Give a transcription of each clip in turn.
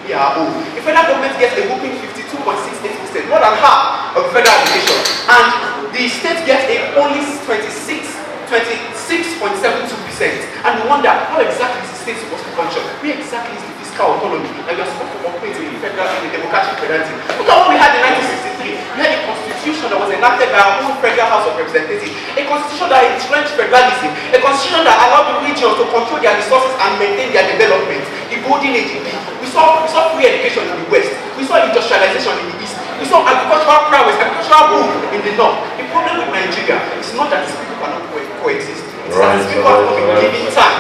we are old. The federal government gets a whopping 52.68%, more than half of the federal population, and the state gets a only 26.72%. And we wonder, how exactly is the state supposed to function? Where exactly is the fiscal autonomy that we are supposed to operate in a democratic federalism? Look at what we had in 1963. We had a constitution that was enacted by our own federal House of Representatives, a constitution that entrenched federalism, a constitution that allowed the regions to control their resources and maintain their development. The golden age indeed. We saw free education in the West. We saw industrialization in the East. We saw agricultural prowess, agricultural boom in the North. The problem with Nigeria is not that these people cannot coexist. It's that these people have not been given time.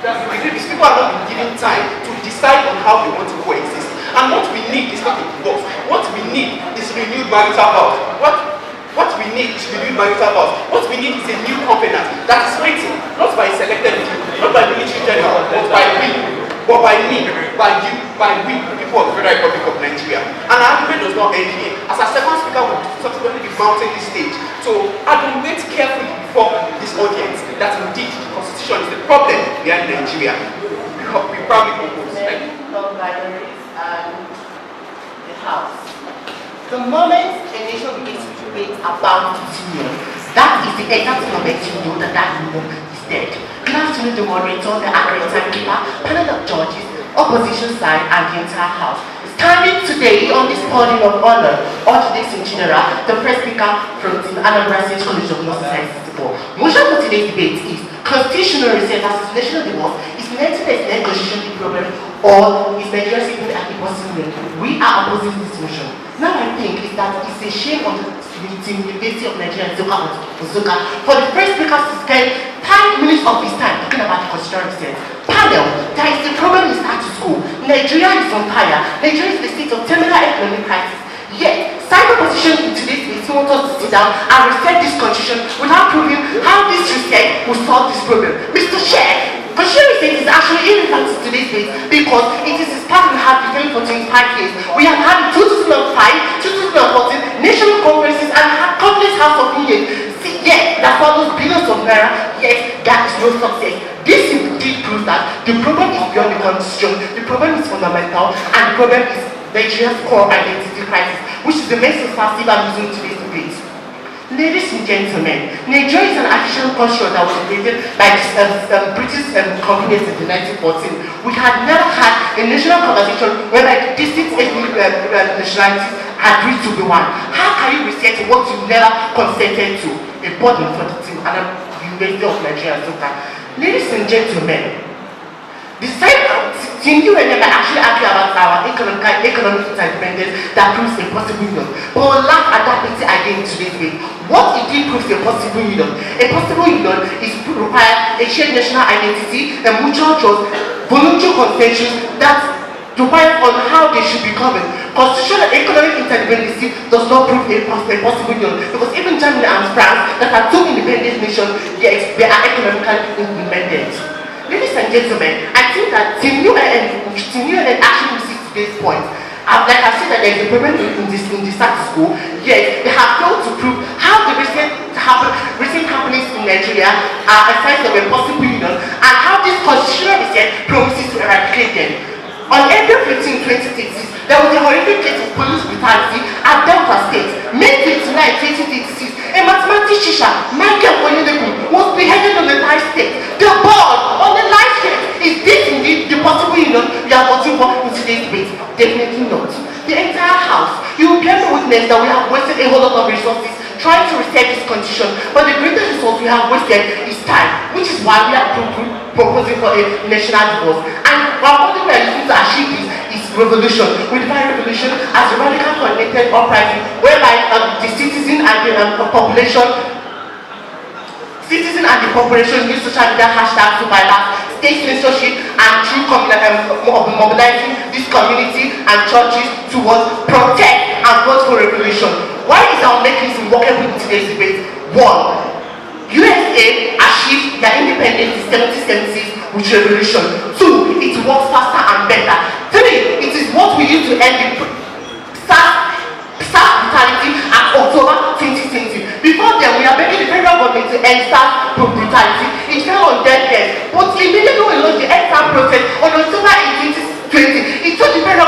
These people have not been given time to decide on how they want to coexist. And what we need is not a divorce. What we need is renewed marital vows. What we need is renewed marital vows. What we need is a new covenant that is written not by selected people, not by military general, but by we, but by me, by you, by we, people of the Federal Republic of Nigeria. And our argument does not end here. As our second speaker will subsequently be mounting this stage to argument carefully before this audience that indeed the Constitution is the problem behind Nigeria. We proudly propose. Thank you. The House. The moment a nation begins to debate about its union, that is the exact moment you know that union is dead. Good afternoon, the moderator, the accurate timekeeper, panel of judges, opposition side, and the entire House. Standing today on this podium of honor, or today's in general, the first speaker from Team Anambra State College of Law Sciences. Motion for today's debate is constitutional reset versus national divorce. Is Nigeria's negotiation the problem, or is Nigeria simply an impossible? We are opposing this motion. Now I think is that it's a shame on the University of Nigeria and Zoka for the first speaker to spend 5 minutes of his time talking about the constitutional reset. Panel, there is a problem in status quo. Nigeria is on fire. Nigeria is the state of terminal economic crisis. Yet, side opposition in today's meeting wants us to sit down and reset this constitution without proving how this reset will solve this problem. Mr. Chair, constitutional reset is actually irrelevant to today's debate because it is a path we have been for 25 years. We have had 2005, 2014 national conferences and countless House of Union. Yet, that follows billions of naira, yet that is no success. This indeed proves that the problem is beyond the constitution, the problem is fundamental, and the problem is Nigeria's core identity crisis, which is the main substantive I'm using today's debate. Ladies and gentlemen, Nigeria is an artificial construct that was created by British companies in 1914. We had never had a national conversation whereby distinct ethnic nationalities agreed to be one. How can you reset what you never consented to? A burden for the team and the University of Nigeria. Ladies and gentlemen, the same Team UNM actually argue about our economic interdependence that proves a possible union. But we'll laugh at that petty idea in today's way. What indeed proves a possible union? A possible union is to require a shared national identity, a mutual trust, voluntary consensus that depends on how they should be governed. Constitutional and economic interdependence does not prove a possible union because even Germany and France, that are two independent nations, yet they are economically independent. Ladies and gentlemen, I think that Team UNN actually misses today's point. Like I said, that there is a problem in the status quo, yet they have failed to prove how the recent happenings in Nigeria are a sign of a possible union and how this constitutional reset promises to eradicate them. On April 15, 2036, there was a horrific case of police brutality at Delta State. May 29, 2036, a mathematics teacher, Michael Onyedeku, was beheaded on the live state. The board on the live state, is this indeed the possible union we are voting for in today's debate? Definitely not. The entire House, you will bear witness that we have wasted a whole lot of resources trying to reset this constitution, but the greatest resource we have wasted is time, which is why we are proposing for a national divorce. And our only way we are using to achieve this is revolution. We define revolution as a radical connected uprising whereby the citizen and the population use social media hashtags to bypass state censorship and through mobilizing this community and churches towards protect and vote for revolution. Why is our mechanism workable in today's debate? 1. USA achieved their independence in the 1770s with revolution. 2. It works faster and better. 3. It is what we use to end the SARS brutality at October 2020. Before then, we are begging the federal government to end SARS brutality. It fell on dead end. But immediately we launched the end SARS protest on October 18, 2020, it told the federal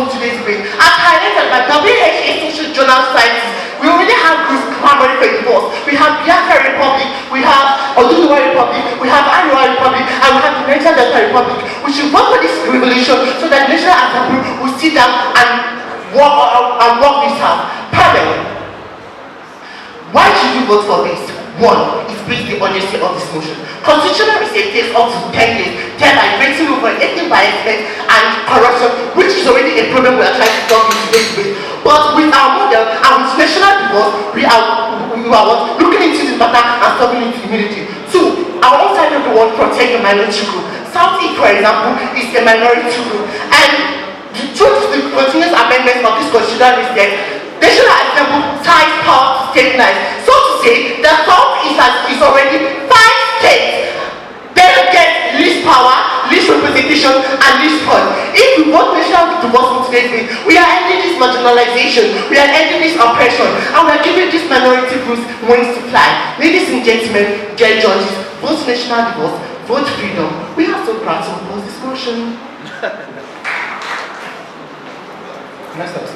of today's debate, as highlighted by WHA Social Journal Sciences, we already have groups clamoring for divorce. We have Biafra Republic, we have Oduduwa Republic, we have Anua Republic, and we have the Niger Delta Republic. We should vote for this revolution so that the National Assembly will sit down and work this out. Panel, why should you vote for this? One, it brings the urgency of this motion. Constitutional reset takes up to 10 years, thereby breaking over ethnic bias and corruption, which is already a problem we are trying to solve in today's debate. But with our model and with national divorce, we are looking into this matter and solving it immediately. Two, our own side of the world protect the minority group. Southeast, for example, is a minority group, and due to the continuous amendments of this constitutional reset, National Assembly ties power to state lines. So to say, the South is already 5 states. They get least power, least representation, and least funds. If we vote national divorce in today's day, we are ending this marginalization, we are ending this oppression, and we are giving these minority groups wings to fly. Ladies and gentlemen, dear judges, vote national divorce, vote freedom. We are so proud to oppose this motion. Next up.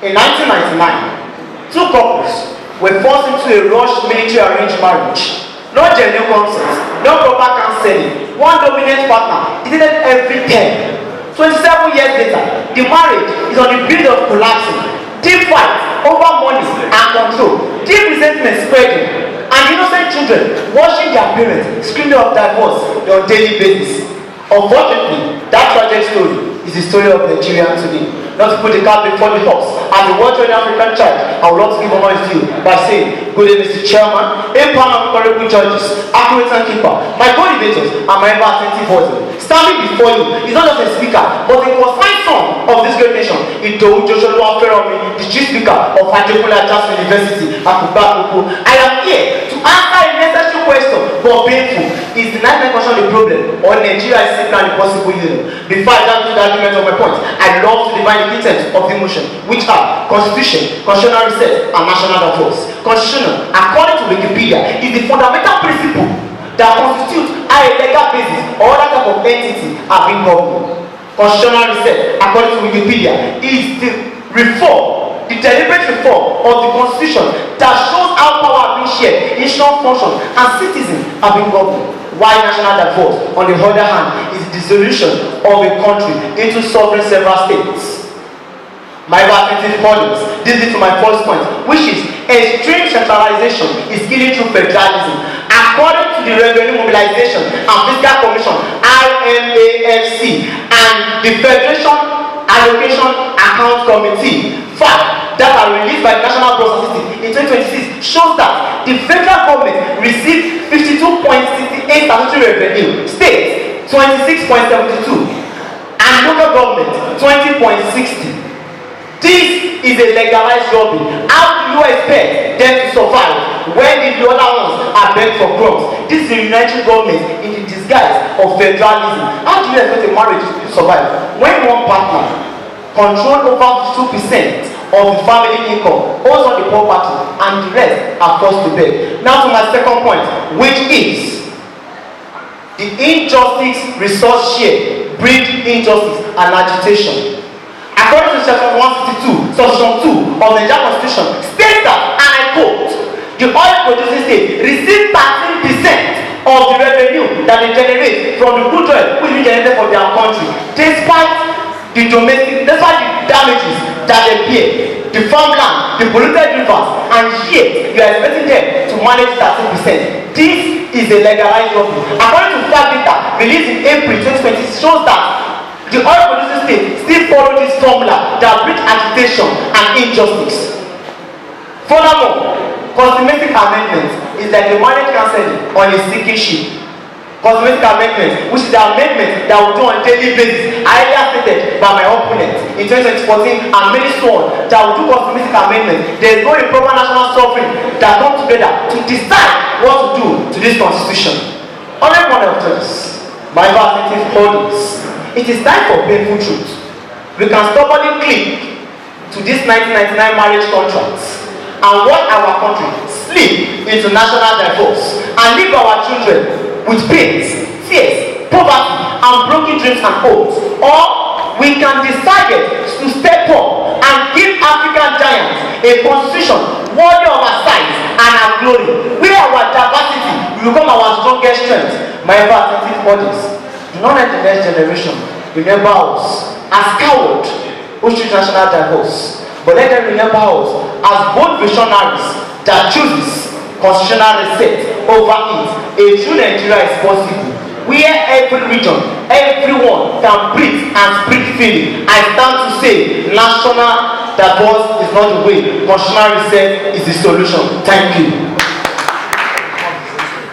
In 1999, 2 couples were forced into a rushed military arranged marriage. No genuine consent, no proper counseling. One dominant partner dictated everything. 27 years later, the marriage is on the brink of collapsing. Deep fight over money and control, deep resentment spreading, and innocent children watching their parents screaming of divorce on a daily basis. Unfortunately, that tragic story is the story of Nigeria today. Not to put the cat before the horse. As a World Trade African child, I would love to give honor to you by saying, good evening, Mr. Chairman, empower of honorable judges, accurate and keeper, my co-debaters, and my ever-attentive audience. Standing before you is not just a speaker, but the concise son of this great nation, Idowu Joshua Feromi, the chief speaker of Adekunle Ajasin University, Akuba. I am here to answer a necessary question, but painful. Is the 99% of the problem, or Nigeria is simply an impossible union? Before I dive into the argument of my point, I love to define the intent of the motion, which are constitution, constitutional reset, and national divorce. Constitutional, according to Wikipedia, is the fundamental principle that constitutes how a legal basis or other type of entity are being governed. Constitutional reset, according to Wikipedia, is the reform, the deliberate reform of the constitution that shows how power are being shared, national function, and citizens are being governed. While national divorce, on the other hand, is the dissolution of a country into sovereign several states. My ever-attentive audience, this is to my first point, which is extreme centralization is killing through federalism. According to the Revenue Mobilization and Fiscal Commission (RMAFC) and the Federation Allocation Account Committee (FAC) that are released by the National Broad Statistics in 2026 shows that the federal government received 52.68% statutory revenue, states 26.72%, and local government 20.60%. This is a legalized lobby. How do you expect them to survive when the other ones are begged for crumbs? This is a united government in the disguise of federalism. How do you expect a marriage to survive when one partner controls over 2% of the family income, owns on the property, and the rest are forced to beg? Now to my second point, which is the injustice resource share breeds injustice and agitation. According to Section 162, Section 2 of the Nigerian Constitution, states that, and I quote, the oil producing state receive 13% of the revenue that they generate from the crude oil which is generated for their country, despite the damages that they bear, the farmland, the polluted rivers, and yet you are expecting them to manage 13%. This is a legalized lobby. According to fact data released in April 2020, shows that the oil producing state still follow this formula that breeds agitation and injustice. Furthermore, cosmetic amendment is like a marriage counseling on a sinking ship. Cosmetic amendment, which is the amendment that we do on a daily basis, earlier stated by my opponent in 2014, and many sworn that we do cosmetic amendment. There is no improper national sovereign that come together to decide what to do to this constitution. Honorable one of judges, my ever-attentive audience, it is time for painful truth. We can stubbornly cling to these 1999 marriage contracts and watch our country slip into national divorce and leave our children with pains, tears, poverty, and broken dreams and hopes. Or we can decide to step up and give African giants a constitution worthy of our size and our glory, where our diversity will become our strongest strength. My ever-attentive bodies, do not let the next generation remember us as cowards who choose national divorce, but let them remember us as bold visionaries that chooses constitutional reset over it. A true Nigeria is possible, where every region, everyone can breathe and speak freely. I stand to say, national divorce is not the way. Constitutional reset is the solution. Thank you.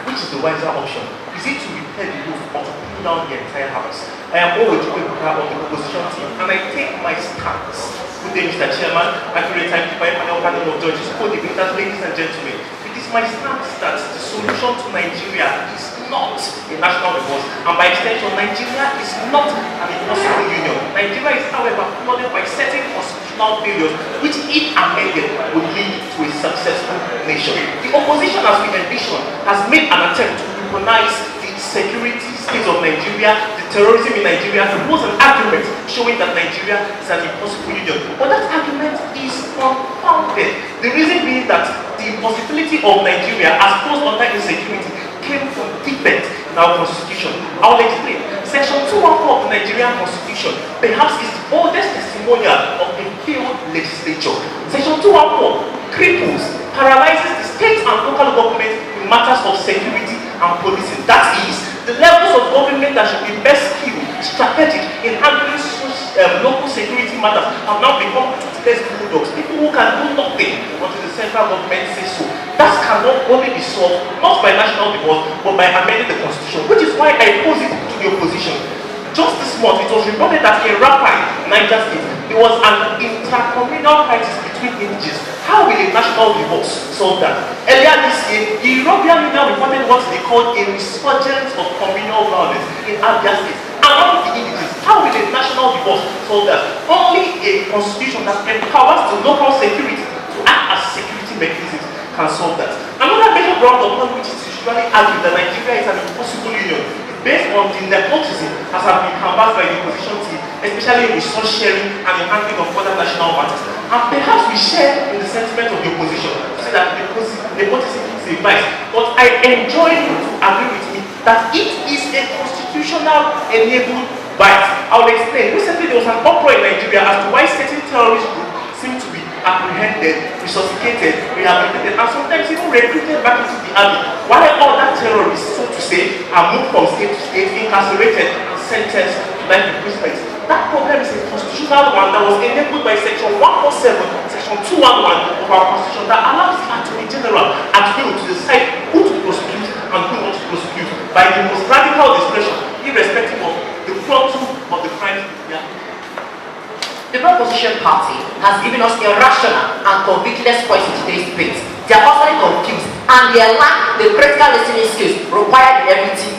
Which is the wiser option? Is it to repair the roof or to pull down the entire house? I am always of the opposition team, and I take my stance. Good day, Mr. Chairman, accurate timekeeper, panel of judges, co-debaters, ladies and gentlemen. It is my stance that the solution to Nigeria is not a national divorce, and by extension, Nigeria is not an impossible union. Nigeria is, however, flooded by certain constitutional failures, which, if amended, would lead to a successful nation. The opposition, as we envision, has made an attempt to weaponize the security state of Nigeria, the terrorism in Nigeria, to pose an argument showing that Nigeria is an impossible union. But that argument is unfounded. The reason being that the possibility of Nigeria as posed under insecurity came from defect in our constitution. I will explain. Section 214 of the Nigerian constitution perhaps is the oldest testimonial of a failed legislature. Section 214 cripples, paralyzes the state and local government in matters of security and policing. That is, the levels of government that should be best skilled, strategic in handling local security matters have now become toothless bulldogs, people who can do nothing until the central government says so. That cannot only be solved not by national divorce but by amending the constitution, which is why I pose it to the opposition. Just this month, it was reported that in Rapai, Niger State, there was an intercommunal crisis between villages. How will a national divorce solve that? Earlier this year, the European Union reported what they called a resurgence of communal violence in Abia State among the villages. How will a national divorce solve that? Only a constitution that empowers the local security to act as security mechanisms can solve that. Another major ground upon which it is usually argued that Nigeria is an impossible union is based on the nepotism as has been canvassed by the opposition team, especially in resource sharing and the handling of other national matters. And perhaps we share in the sentiment of the opposition to say that nepotism is a vice. But I enjoy you to agree with me that it is a constitutional enabled vice. I will explain. Recently there was an uproar in Nigeria as to why certain terrorist groups seem to be apprehended, resuscitated, rehabilitated, and sometimes even recruited back into the army, while all that terrorists, so to say, are moved from state to state, incarcerated, and sentenced to life imprisonment. That problem is a constitutional one that was enabled by Section 147, Section 211 of our Constitution that allows the Attorney General at will to decide who to prosecute and who not to prosecute by the most radical discretion, irrespective of the quantum of the crimes they are. The Opposition Party has given us a rational and convictless voice in today's debate. They are utterly confused and they lack the critical listening skills required in everything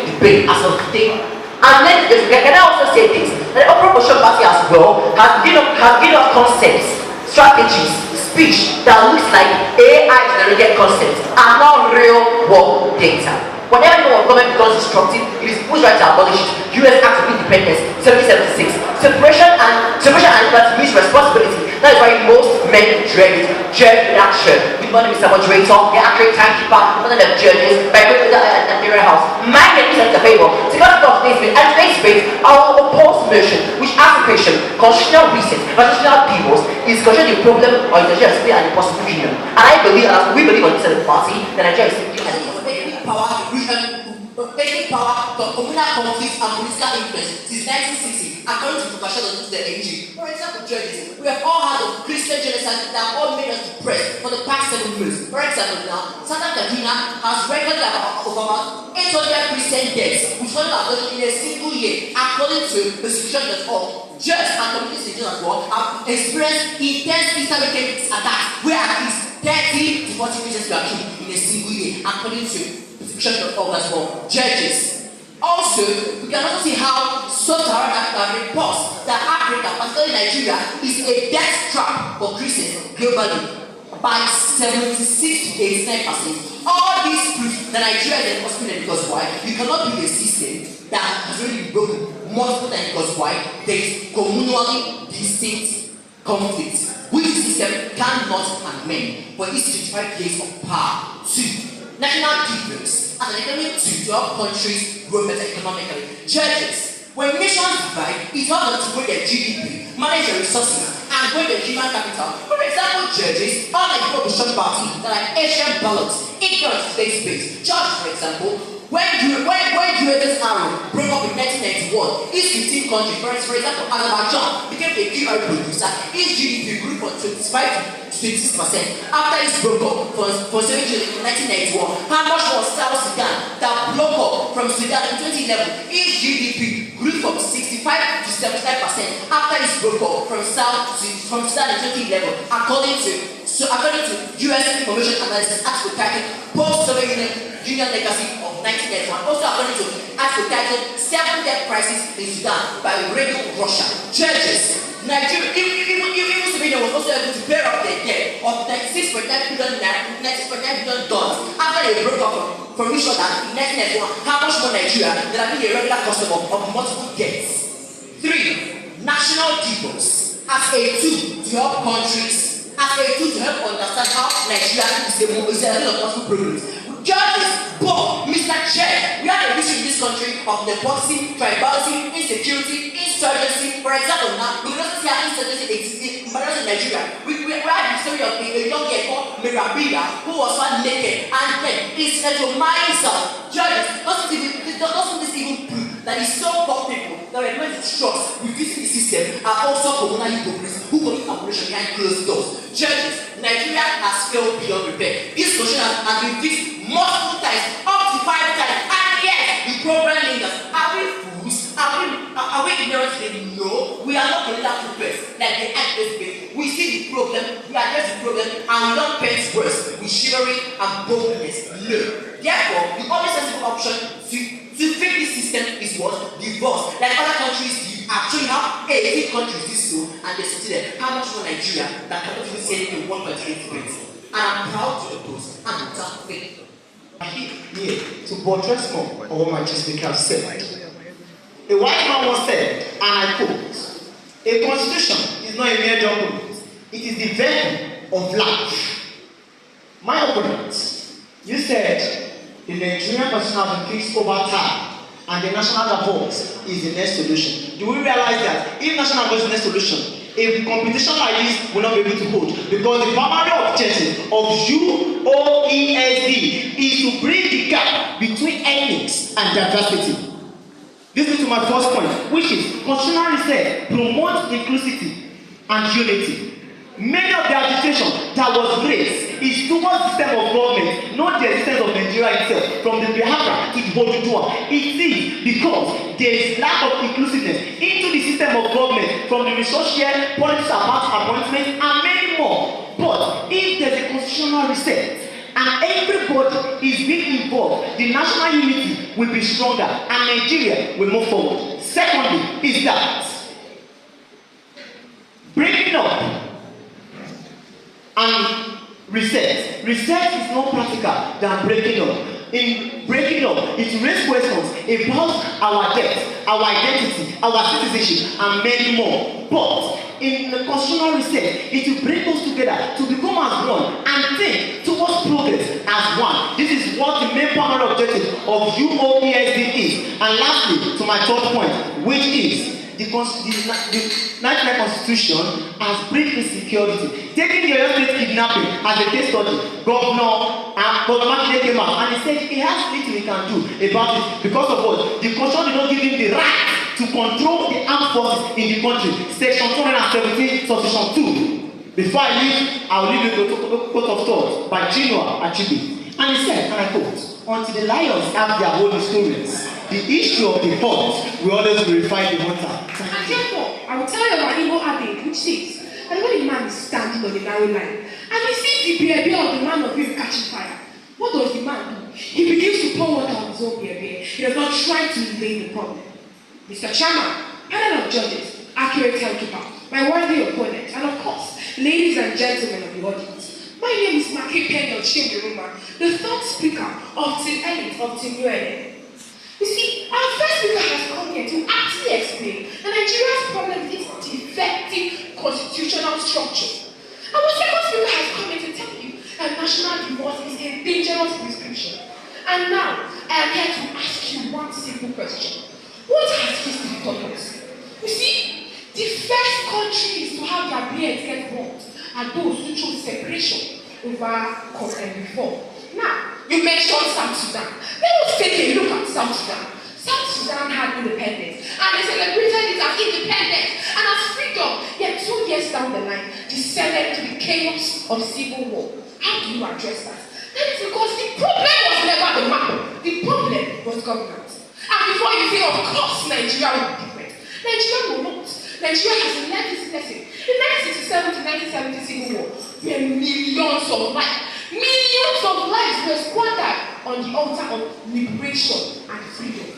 debate as of today. And then can I also say this? The Opposition Party as well has given us concepts, strategies, speech that looks like AI generated concepts and not real world data. Whenever the government becomes destructive, it is pushed right to abolish it. U.S. Act of Independence, 1776. Separation and liberty means responsibility. That is why most men dread it. Dread inaction. Good morning, Mr. Moderator, the accurate timekeeper, one of the judges, by going to the Nigerian House. My name is Mr. Favor. To go to today's debate, and today's debate, our opposed motion, which asks the question, constitutional reset, constitutional divorce, is constitutional the problem or is Nigeria simply an impossible union? And I believe, and as we believe on this side of the party, that Nigeria is simply an impossible taking power from communal conflicts and political influence since 1960, according to Professor of the NG. For example, judges, we have all heard of Christian genocide that have all made us depressed for the past 7 months. For example, now, Southern Kaduna has recorded about 800 Christian deaths, which was in a single year, according to the situation.org. Judges and community institutions as well have experienced intense Islamic attacks, where at least 30 to 40 Christians were killed in a single year, according to of as well. Judges. Also, we can also see how Sub-Saharan Africa reports that Africa, particularly Nigeria, is a death trap for Christians globally by 76 to 89%. All these prove that Nigeria is impossible because why? You cannot build a system that has already been broken multiple times because why? There is communally distinct conflict, which the system cannot amend for its 25 years of power. 2. National difference as an economic tool to help countries grow better economically. Churches, when nations divide, it's hard to grow their GDP, manage their resources, and grow their human capital. For example, churches, unlike prohibition parties that are Asian ballots, ignorant state-based. Church, for example, when USS Arrow broke up in 1991, its 15 countries, for example, Azerbaijan became a key oil producer. Its GDP grew from 25 to 26% after it broke up for centuries in 1991. How much was South Sudan that broke up from Sudan in 2011? Its GDP grew from 65 to 75% after it broke up from Sudan in 2011, according to U.S. information analysis article titled Post-Soviet Union Legacy of 1991. Also according to article titled 7 Debt Crisis in Sudan by Radio Russia. Churches, Nigeria, even Slovenia was also able to pay off their debt of $96.9 billion after they broke up from each other in 1991. How much more Nigeria than have been a regular customer of multiple debts? 3. National depots as a tool to help countries, as a tool to help understand how Nigeria is a result of multiple programs. Judges, Bob, Mr. Chair, we have a history in this country of nepotism, tribalism, insecurity, insurgency. For example, now we don't see how insurgency exists in Nigeria. We have the story of a young girl called Mirabila who was found naked and then is said to marry himself. Judges, doesn't this even prove that it's so poor people that were meant to trust within the system are also communal hypocrites who commit operation behind closed doors. Judges, Nigeria has failed beyond repair. This question has been fixed multiple times, up to 5 times, and yet the problem lingers. Are we fools? Are we ignorant today? No, we are not going to progress like the actors did. We see the problem, we address the problem, and we don't paint worse with chivalry and boldness. No. Therefore, the only sensible option to fix this system is what? Divorce. Like other countries do. Actually, how 18 countries do so, and they succeeded. How much more Nigeria that cannot even say anything in 1.8 points? And I'm proud to oppose and without faith. Here to buttress more on what my speaker said. A white man once said, and I quote, "A constitution is not a mere document, it is the vehicle of life." My opponent, you said the Nigerian constitution has been fixed over time and the national divorce is the next solution. Do we realize that if national divorce is the next solution, a competition like this will not be able to hold, because the primary objective of Uoesd is to bridge the gap between ethnics and diversity. This is to my first point, which is constitutional research promotes inclusivity and unity. Many of the agitation that was raised is towards the system of government, not the existence of Nigeria itself, from the Biafra to the Bodujua. It is because there is lack of inclusiveness into the system of government, from the resource share, politics about appointments, and many more. But if there is a constitutional reset and everybody is being involved, the national unity will be stronger and Nigeria will move forward. Secondly, is that breaking up and reset. Reset is more practical than breaking up. In breaking up, it raises questions about our debt, our identity, our citizenship, and many more. But in the constitutional reset, it will bring us together to become as one and think towards progress as one. This is what the main primary objective of Uoesd is. And lastly, to my third point, which is the 1999 Constitution has breached insecurity. Taking the Oyo State kidnapping as a case study, Governor Makinde came out and he said he has little he can do about it because of what? The Constitution did not give him the right to control the armed forces in the country. Section 217, subsection 2. Before I leave, I will leave you to quote of thoughts by Chinua Achebe. And he said, and I quote, "Until the lions have their own stories, the issue of the pot will always verify the water." And therefore, I will tell you about Igbo adage, which says that when a man is standing on a narrow line and he sees the beer of the man of him catching fire, what does the man do? He begins to pour water on his own beer. He does not try to evade the problem. Mr. Chairman, panel of judges, accurate timekeeper, my worthy opponent, and of course, ladies and gentlemen of the audience. My name is Maki Penyo Chimberuma, the third speaker of Team Elite of Team UNN. You see, our first speaker has come here to actually explain that Nigeria's problem is defective constitutional structure. Our second speaker has come here to tell you that national divorce is a dangerous prescription. And now, I am here to ask you one simple question. What has history taught us? You see, the first countries to have their beards get burnt are those who chose separation over reform. Now, you mentioned South Sudan. Let us take a look at South Sudan. South Sudan had independence, and they celebrated it as independence and as freedom. Yet 2 years down the line, descended to the chaos of civil war. How do you address that? That is because the problem was never the map. The problem was governance. And before you say, of course, Nigeria will be different. Nigeria will not. Nigeria has learned this lesson. In 1967 to 1970 civil war, where millions of lives were squandered on the altar of liberation and freedom.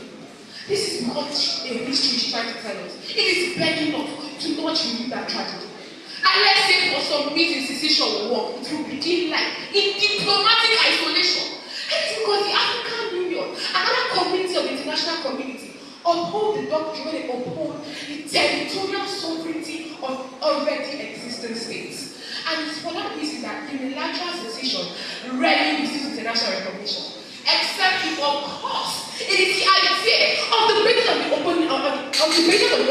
This is what a history is trying to tell us. It is begging us to not renew that tragedy. And let's say for some reason secession will work, it will begin like in diplomatic isolation. And it's because the African Union and other community of the international community uphold the doctrine when they uphold the territorial sovereignty of already existing states. And it's for that reason that unilateral secession rarely receives international recognition. Except if, of course, it is the idea of the basis of the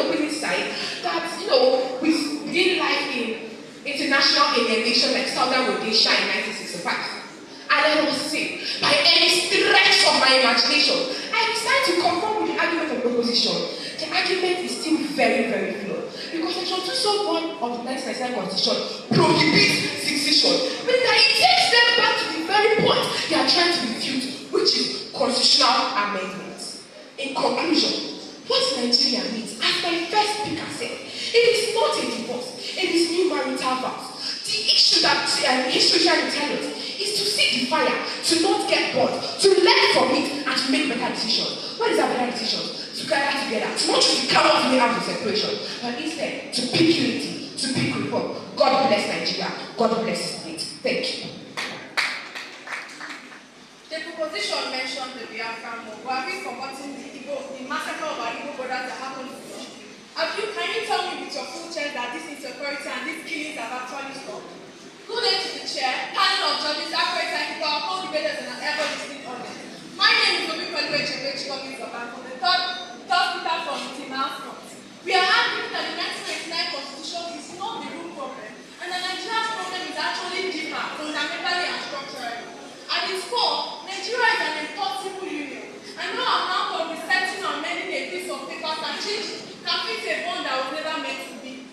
opening side that, we begin life in international alienation like Southern Rhodesia in 1965. And let us say, by any stretch of my imagination, I decided to conform with the argument of the opposition. The argument is still very, very flawed. Because Section 201 of the 1999 Constitution prohibits secession, meaning that it takes them back to the very point they are trying to refute, which is constitutional amendments. In conclusion, what Nigeria needs, as my first speaker said, it is not a divorce, it is new marital vows. The issue that history trying to tell us is to see the fire, to not get bored, to learn from it, and to make better decisions. What is our better decisions? To gather together, to not just be cowards in out of separation, but instead to pick unity, to pick reform. God bless Nigeria. God bless the state. Thank you. The proposition mentioned the Biafran war, but have we forgotten the massacre of our Igbo brothers that happened in the country? Can you tell me with your full chest that this insecurity and these killings have actually stopped? Go there to the chair, panel of judges, African people, our co-debaters, and our ever-listening audience. My name is Obi Kweliwe Chebech coming from the third speaker from Tim's front. We are arguing that the 1999 Constitution is not the root problem, and that Nigeria's problem is actually deeper, fundamentally and structurally. At its core, Nigeria is an impossible union, and no amount of resetting or amending a piece of paper can fix a bond that was never meant to be.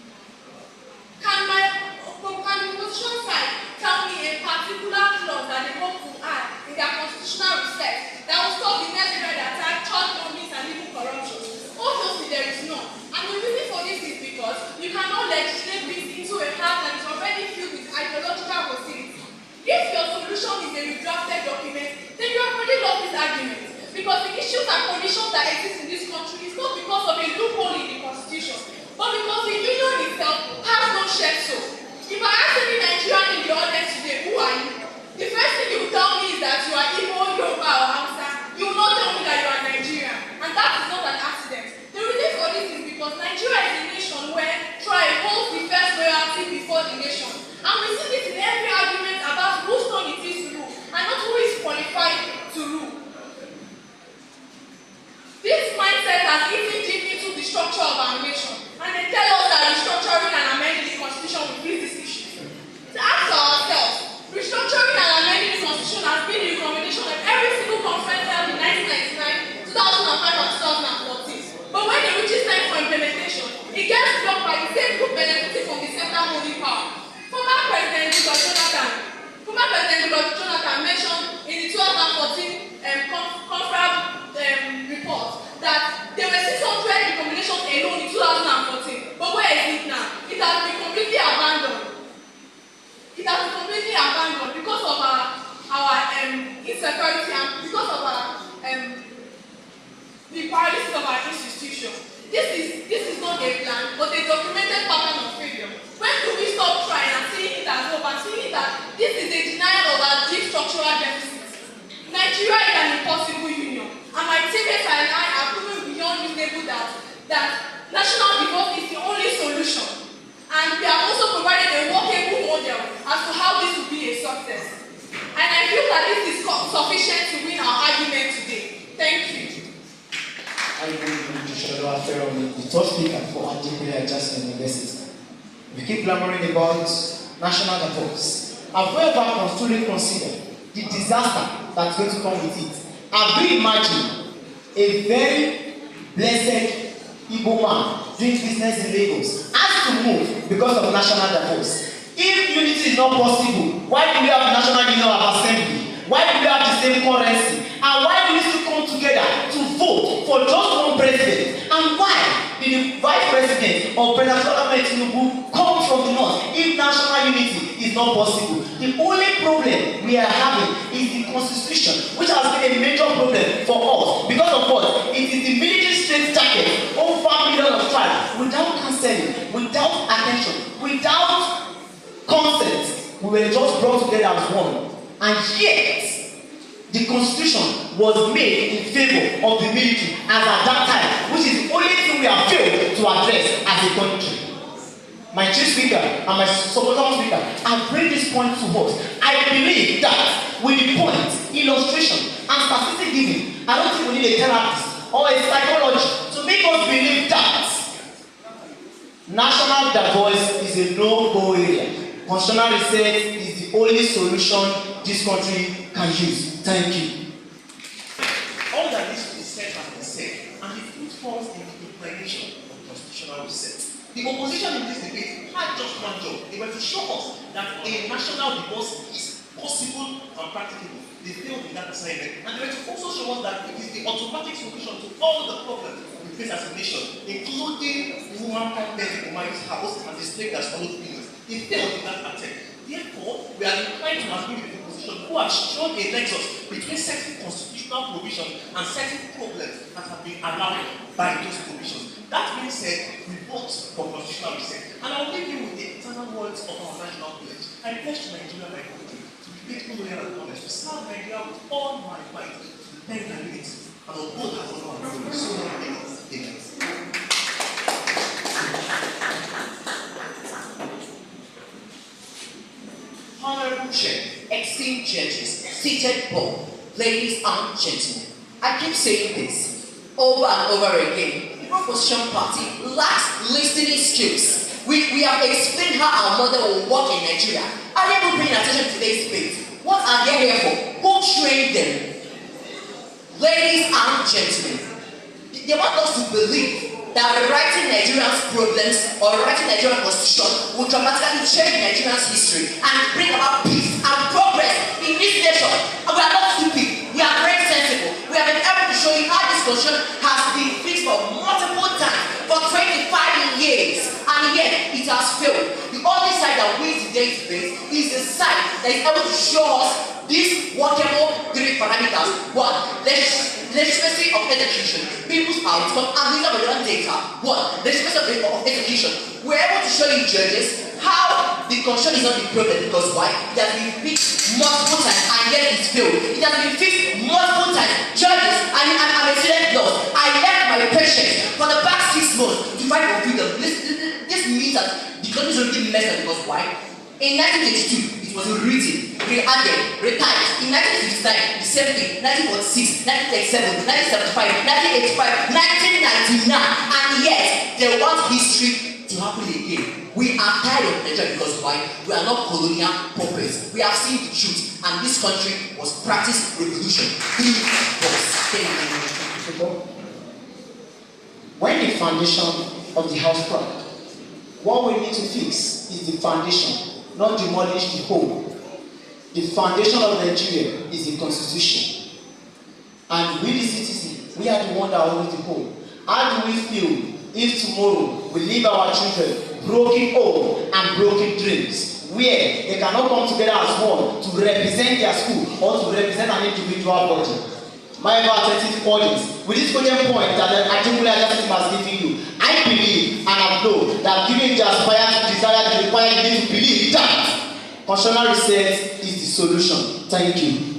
Can the opposition side tell me a particular clause that they hope to add in their constitutional reset that will stop the next threat attack, church bombings, and even corruption? Obviously, there is none. And the reason for this is because you cannot legislate this into a house that is already filled with ideological hostility. If your solution is a redrafted document, then you have already lost this argument. Because the issues and conditions that exist in this country is not because of a loophole in the Constitution, but because the union itself has no shared soul. If I ask any Nigerian in the audience today, who are you? The first thing you will tell me is that you are Igbo, Yoruba, or Hausa. You will not tell me that you are Nigerian. And that is not an accident. The reason for this is because Nigeria is a nation where tribe holds the first loyalty before the nation. And we see this in every argument about whose turn it is to rule, and not who is qualified to rule. This mindset has eaten deep into the structure of our nation, and they tell us that restructuring and amending the Constitution will fix this issue. To ask ourselves, restructuring and amending the Constitution has been the recommendation of every single conference held in 1999, 2005, and 2014. But when it reaches time for implementation, it gets blocked by the same group benefiting from the central holding power. Former President Goodluck Jonathan mentioned in the 2014 report that there were 600 recommendations alone in 2014. But where is it now? It has been completely abandoned. It has been completely abandoned because of our insecurity and because of the paralysis of our institution. This is not a plan, but a documented pattern of failure. When do we stop trying and seeing it as hope and seeing it as this is a denial of our deep structural deficits? Nigeria is an impossible union, and my teammates are that this is sufficient to win our argument today? Thank you. I believe you should have fair on the third speaker for Antiquary Adjustment University. We keep clamoring about national divorce. Have we ever truly considered the disaster that's going to come with it? Have you imagined a very blessed Igbo man doing business in Lagos has to move because of national divorce? If unity is not possible, why do we have national union of assembly? Why do we have the same currency? And why do we still come together to vote for just one president? And why did the vice president of President Tinubu come from the north if national unity is not possible? The only problem we are having is the constitution, which has been a major problem for us. Because of what? It is the military straight jacket over millions of tribes without counseling, without attention, without consent. We were just brought together as one. And yet, the constitution was made in favor of the military as at that time, which is the only thing we have failed to address as a country. My chief speaker and my supporter speaker have bring this point to us. I believe that with the point, illustration, and statistic giving, I don't think we need a therapist or a psychologist to make us believe that national divorce is a no-go area. Constitutional research is the only solution this country can use. Thank you. All that needs to be said has been said, and the fruit falls in the implementation of constitutional research. The opposition in this debate had just one job. They were to show us that a national divorce is possible and practicable. They failed in that assignment, and they were to also show us that it is the automatic solution to all the problems we face as a nation, including woman pregnancy, woman's house, and the slave that follows business. They failed in that attempt. Therefore, we are inclined to agree with the opposition who have shown a nexus between certain constitutional provisions and certain problems that have been allowed by those provisions. That being said, we vote for constitutional research. And I'll leave you with the eternal words of our national pledge. I pledge to Nigeria, my country, to be faithful, loyal, and honest, to serve Nigeria with all my might, to defend my unity, and uphold her honor and glory. So many things. Amen. Honorable Chair, esteemed judges, seated board, ladies and gentlemen, I keep saying this over and over again. The opposition party lacks listening skills. We have explained how our model will work in Nigeria. Are they even paying attention to today's debate? What are they here for? Who trained them? Ladies and gentlemen, they want us to believe that rewriting Nigerians' problems or rewriting Nigerian constitution will dramatically change Nigerians' history and bring about peace and progress in this nation. And we are not stupid. We are very sensible. We have been able to show you how this constitution has been fixed for multiple times for 25 years, and yet it has failed. The only side that wins today's debate is the side that is able to show us these workable three parameters. One, legitimacy of execution, people's outcome, and these are the data. One, legitimacy of execution. We're able to show you judges how the constitution is not the problem, because why? It has been fixed multiple times and yet it's failed. It has been fixed multiple times. Judges, I'm a student law. I left my patients for the past 6 months to fight for freedom. This means that the country is already messed up, because why? In 1982, it was rewritten, re-added, retyped. In 1959, the same thing. 1946, 1937, 1975, 1985, 1999, and yet they want history to happen again. We are tired of Nigeria, because why? We are not colonial puppets. We have seen the truth, and this country was practiced revolution through force. When the foundation of the house cracked, what we need to fix is the foundation, not demolish the whole. The foundation of Nigeria is the constitution. And we the citizens, we are the one that holds the whole. How do we feel if tomorrow we leave our children broken home and broken dreams, where they cannot come together as one to represent their school or to represent an individual body? My attentive audience, with this golden point that the Articulate Justice has given you, I believe and I know that giving the aspire to desire the require you to believe that constitutional research is the solution. Thank you.